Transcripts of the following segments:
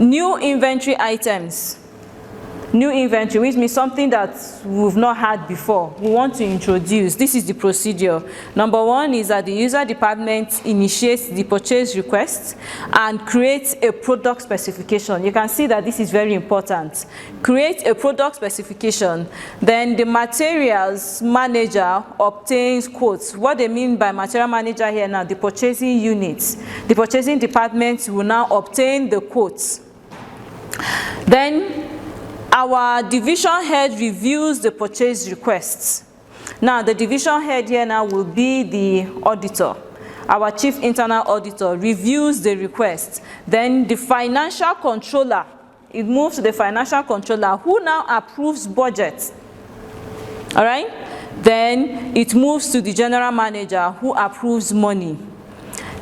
New inventory items. New inventory, which means something that we've not had before. We want to introduce. This is the procedure. Number one is that the user department initiates the purchase request and creates a product specification. You can see that this is very important. Create a product specification. Then the materials manager obtains quotes. What they mean by material manager here now, the purchasing units. The purchasing department will now obtain the quotes. Then our division head reviews the purchase requests. Now, the division head here now will be the auditor. Our chief internal auditor reviews the request. Then the financial controller, it moves to the financial controller who now approves budget. All right? Then it moves to the general manager who approves money.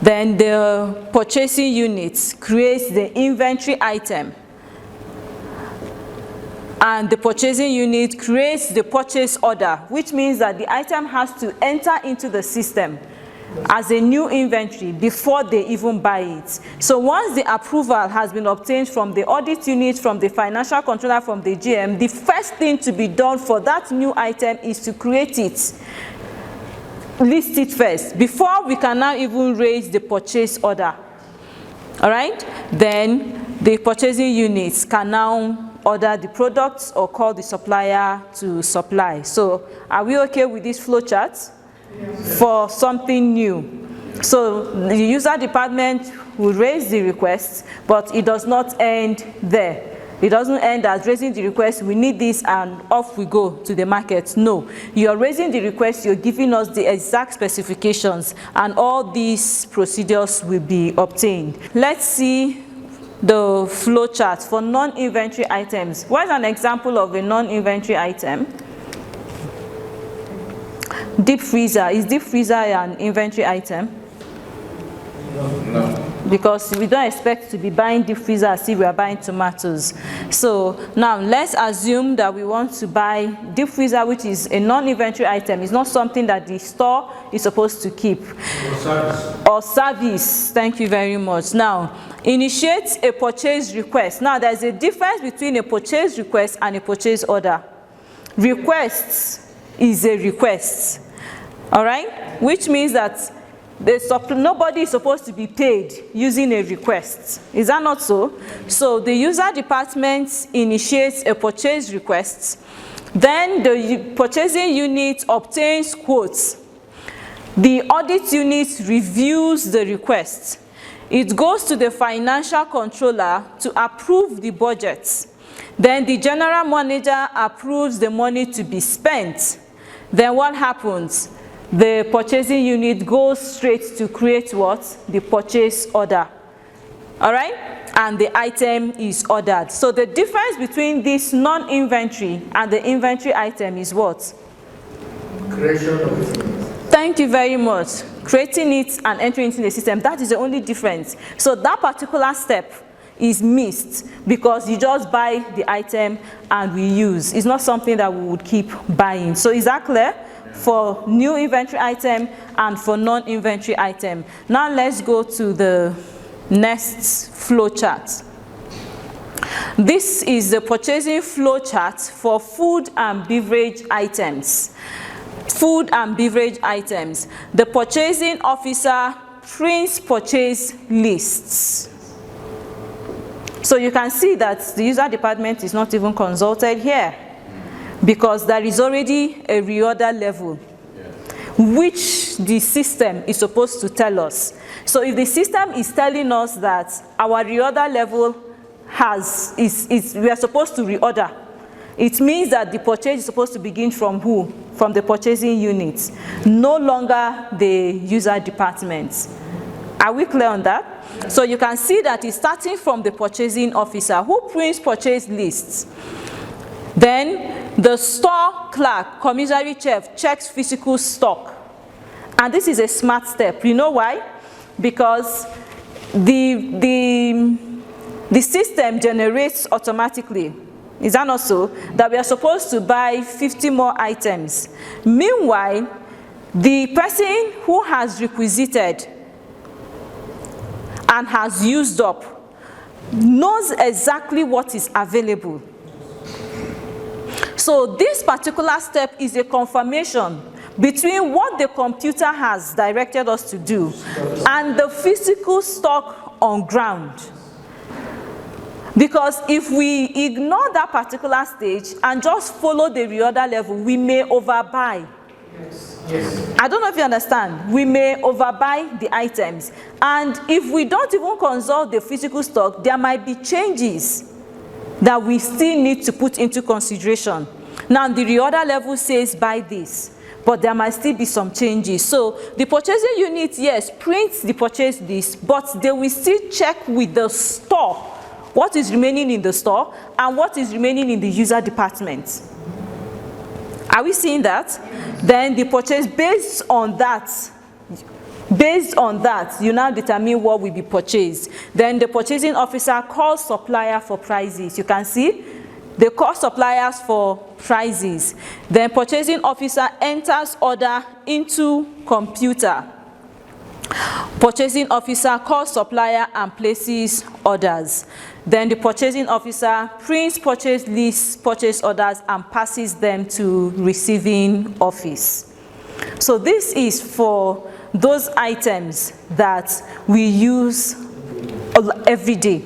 Then the purchasing unit creates the inventory item. And the purchasing unit creates the purchase order, which means that the item has to enter into the system as a new inventory before they even buy it. So once the approval has been obtained from the audit unit, from the financial controller, from the GM, the first thing to be done for that new item is to create it. List it first, before we can now even raise the purchase order. All right? Then the purchasing units can now order the products or call the supplier to supply. So are we okay with this flow chart? Yes. For something new? So the user department will raise the request, but it does not end there. It doesn't end as raising the request, we need this and off we go to the market. No, you're raising the request, you're giving us the exact specifications, and all these procedures will be obtained. Let's see the flow chart for non-inventory items. What is an example of a non-inventory item? Deep freezer. Is deep freezer an inventory item? No. Because we don't expect to be buying deep freezer as if we are buying tomatoes. So now let's assume that we want to buy deep freezer, which is a non-inventory item. It's not something that the store is supposed to keep. Or service. Or service. Thank you very much. Now, initiate a purchase request. Now, there's a difference between a purchase request and a purchase order. Request is a request. All right? Which means that nobody is supposed to be paid using a request. Is that not so? So the user department initiates a purchase request. Then the purchasing unit obtains quotes. The audit unit reviews the request. It goes to the financial controller to approve the budget. Then the general manager approves the money to be spent. Then what happens? The purchasing unit goes straight to create what? The purchase order. All right? And the item is ordered. So the difference between this non-inventory and the inventory item is what? Creation of it. Thank you very much. Creating it and entering into the system, that is the only difference. So that particular step is missed because you just buy the item and we use. It's not something that we would keep buying. So is that clear? For new inventory item and for non-inventory item. Now let's go to the next flow chart. This is the purchasing flow chart for food and beverage items. Food and beverage items. The purchasing officer prints purchase lists. So you can see that the user department is not even consulted here, because there is already a reorder level, which the system is supposed to tell us. So if the system is telling us that our reorder level we are supposed to reorder, it means that the purchase is supposed to begin from who? From the purchasing unit, no longer the user department. Are we clear on that? So you can see that it's starting from the purchasing officer who prints purchase lists. Then the store clerk, commissary chef, checks physical stock. And this is a smart step. You know why? Because the system generates automatically. Is that not so? That we are supposed to buy 50 more items. Meanwhile, the person who has requisited and has used up knows exactly what is available. So this particular step is a confirmation between what the computer has directed us to do and the physical stock on ground. Because if we ignore that particular stage and just follow the reorder level, we may overbuy. Yes. I don't know if you understand. We may overbuy the items. And if we don't even consult the physical stock, there might be changes that we still need to put into consideration. Now, the reorder level says buy this, but there might still be some changes. So the purchasing unit, yes, prints the purchase list, but they will still check with the store what is remaining in the store and what is remaining in the user department. Are we seeing that? Then the purchase, based on that, you now determine what will be purchased. Then the purchasing officer calls supplier for prices. You can see they call suppliers for prices. Then purchasing officer enters order into computer. Purchasing officer calls supplier and places orders. Then the purchasing officer prints purchase lists, purchase orders, and passes them to receiving office. So this is for those items that we use every day.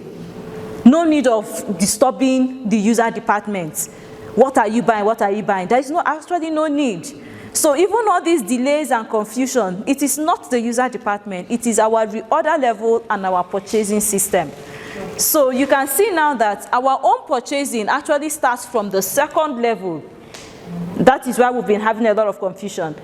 No need of disturbing the user department. What are you buying? What are you buying? There is actually no need. So even all these delays and confusion, it is not the user department. It is our reorder level and our purchasing system. So you can see now that our own purchasing actually starts from the second level. That is why we've been having a lot of confusion.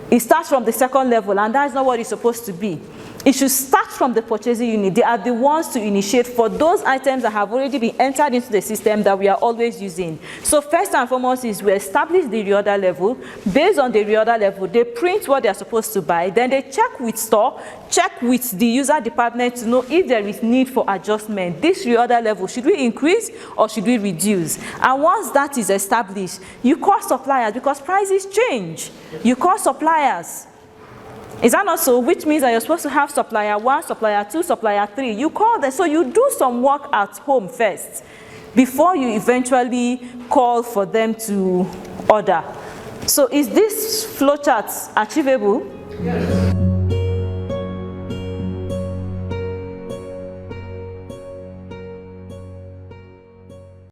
It starts from the second level, and that's not what it's supposed to be. It should start from the purchasing unit. They are the ones to initiate for those items that have already been entered into the system that we are always using. So first and foremost is we establish the reorder level. Based on the reorder level, they print what they are supposed to buy. Then they check with store, check with the user department to know if there is need for adjustment. This reorder level, should we increase or should we reduce? And once that is established, you call suppliers because prices change. You call suppliers. Is that not so? Which means that you're supposed to have supplier 1, supplier 2, supplier 3. You call them. So you do some work at home first before you eventually call for them to order. So is this flowchart achievable? Yes.